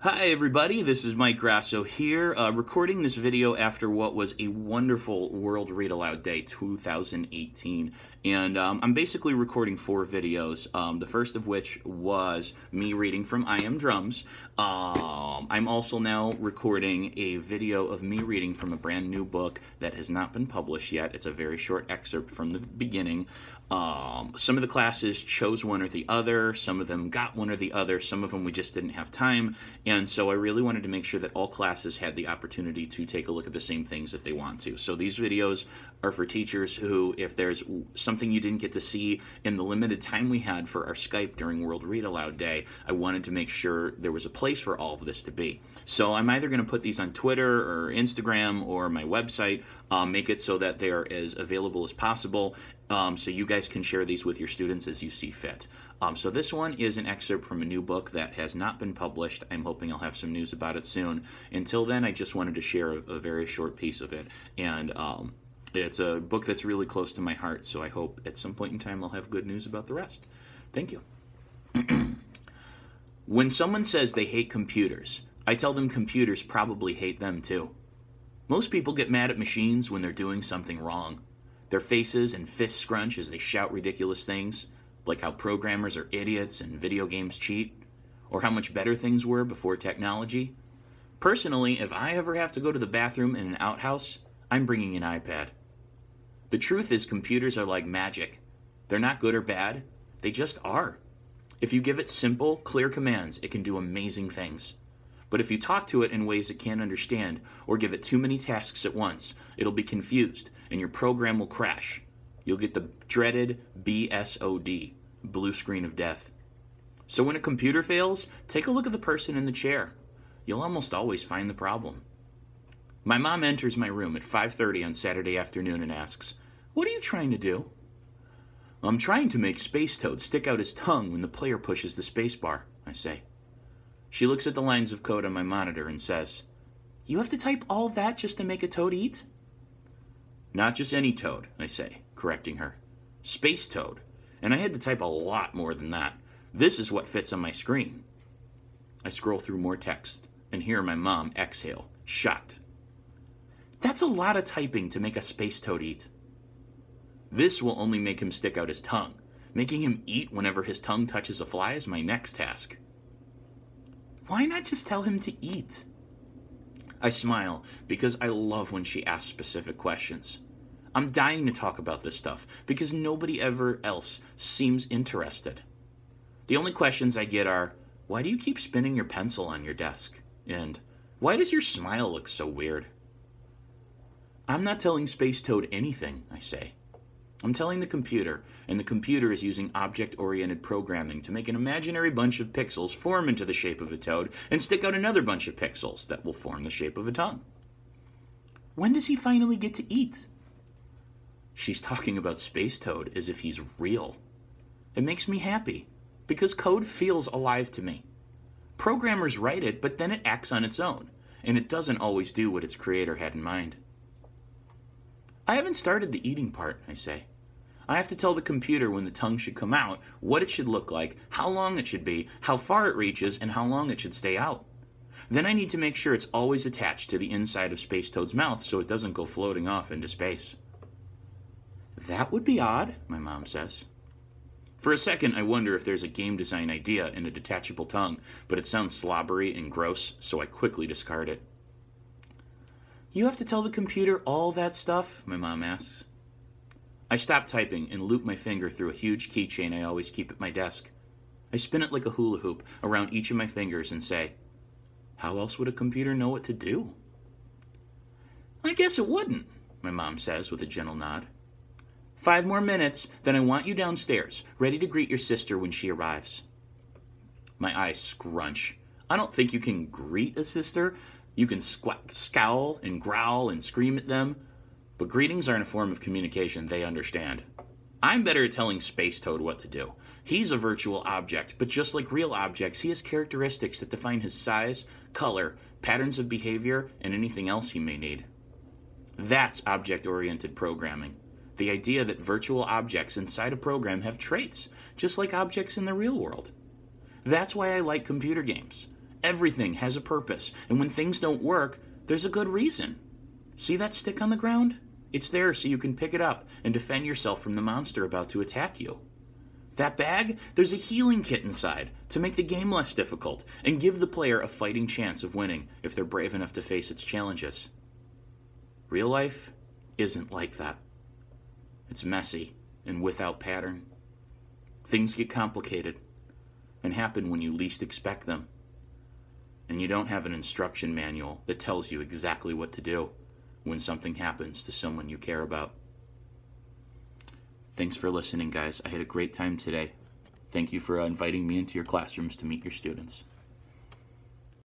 Hi everybody, this is Mike Grasso here, recording this video after what was a wonderful World Read Aloud Day 2018. And I'm basically recording 4 videos, the first of which was me reading from I Am Drums. I'm also now recording a video of me reading from a brand new book that has not been published yet. It's a very short excerpt from the beginning. Some of the classes chose one or the other, some of them got one or the other, some of them we just didn't have time, and so I really wanted to make sure that all classes had the opportunity to take a look at the same things if they want to. So these videos are for teachers who, if there's something you didn't get to see in the limited time we had for our Skype during World Read Aloud Day, I wanted to make sure there was a place for all of this to be. So I'm either going to put these on Twitter or Instagram or my website, make it so that they are as available as possible, so you guys can share these with your students as you see fit. So this one is an excerpt from a new book that has not been published. I'm hoping I'll have some news about it soon. Until then, I just wanted to share a very short piece of it. And it's a book that's really close to my heart, so I hope at some point in time I'll have good news about the rest. Thank you. When someone says they hate computers, I tell them computers probably hate them too. Most people get mad at machines when they're doing something wrong. Their faces and fists scrunch as they shout ridiculous things, like how programmers are idiots and video games cheat, or how much better things were before technology. Personally, if I ever have to go to the bathroom in an outhouse, I'm bringing an iPad. The truth is, computers are like magic. They're not good or bad, they just are. If you give it simple, clear commands, it can do amazing things. But if you talk to it in ways it can't understand, or give it too many tasks at once, it'll be confused, and your program will crash. You'll get the dreaded BSOD, blue screen of death. So when a computer fails, take a look at the person in the chair. You'll almost always find the problem. My mom enters my room at 5:30 on Saturday afternoon and asks, "What are you trying to do?" "I'm trying to make Space Toad stick out his tongue when the player pushes the space bar," I say. She looks at the lines of code on my monitor and says, "You have to type all that just to make a toad eat?" "Not just any toad," I say, correcting her. "Space Toad. And I had to type a lot more than that. This is what fits on my screen." I scroll through more text and hear my mom exhale, shocked. "That's a lot of typing to make a space toad eat." "This will only make him stick out his tongue. Making him eat whenever his tongue touches a fly is my next task." "Why not just tell him to eat?" I smile because I love when she asks specific questions. I'm dying to talk about this stuff because nobody ever else seems interested. The only questions I get are, "Why do you keep spinning your pencil on your desk?" And "Why does your smile look so weird?" "I'm not telling Space Toad anything," I say. I'm telling the computer, and the computer is using object-oriented programming to make an imaginary bunch of pixels form into the shape of a toad and stick out another bunch of pixels that will form the shape of a tongue. "When does he finally get to eat?" She's talking about Space Toad as if he's real. It makes me happy, because code feels alive to me. Programmers write it, but then it acts on its own, and it doesn't always do what its creator had in mind. "I haven't started the eating part," I say. I have to tell the computer when the tongue should come out, what it should look like, how long it should be, how far it reaches, and how long it should stay out. Then I need to make sure it's always attached to the inside of Space Toad's mouth so it doesn't go floating off into space. "That would be odd," my mom says. For a second, I wonder if there's a game design idea in a detachable tongue, but it sounds slobbery and gross, so I quickly discard it. "You have to tell the computer all that stuff?" my mom asks. I stop typing and loop my finger through a huge keychain I always keep at my desk. I spin it like a hula hoop around each of my fingers and say, "How else would a computer know what to do?" "I guess it wouldn't," my mom says with a gentle nod. "5 more minutes, then I want you downstairs, ready to greet your sister when she arrives." My eyes scrunch. I don't think you can greet a sister. You can scowl and growl and scream at them, but greetings aren't a form of communication they understand. I'm better at telling Space Toad what to do. He's a virtual object, but just like real objects, he has characteristics that define his size, color, patterns of behavior, and anything else he may need. That's object-oriented programming. The idea that virtual objects inside a program have traits, just like objects in the real world. That's why I like computer games. Everything has a purpose, and when things don't work, there's a good reason. See that stick on the ground? It's there so you can pick it up and defend yourself from the monster about to attack you. That bag? There's a healing kit inside to make the game less difficult and give the player a fighting chance of winning if they're brave enough to face its challenges. Real life isn't like that. It's messy and without pattern. Things get complicated and happen when you least expect them. And you don't have an instruction manual that tells you exactly what to do when something happens to someone you care about. Thanks for listening, guys. I had a great time today. Thank you for inviting me into your classrooms to meet your students.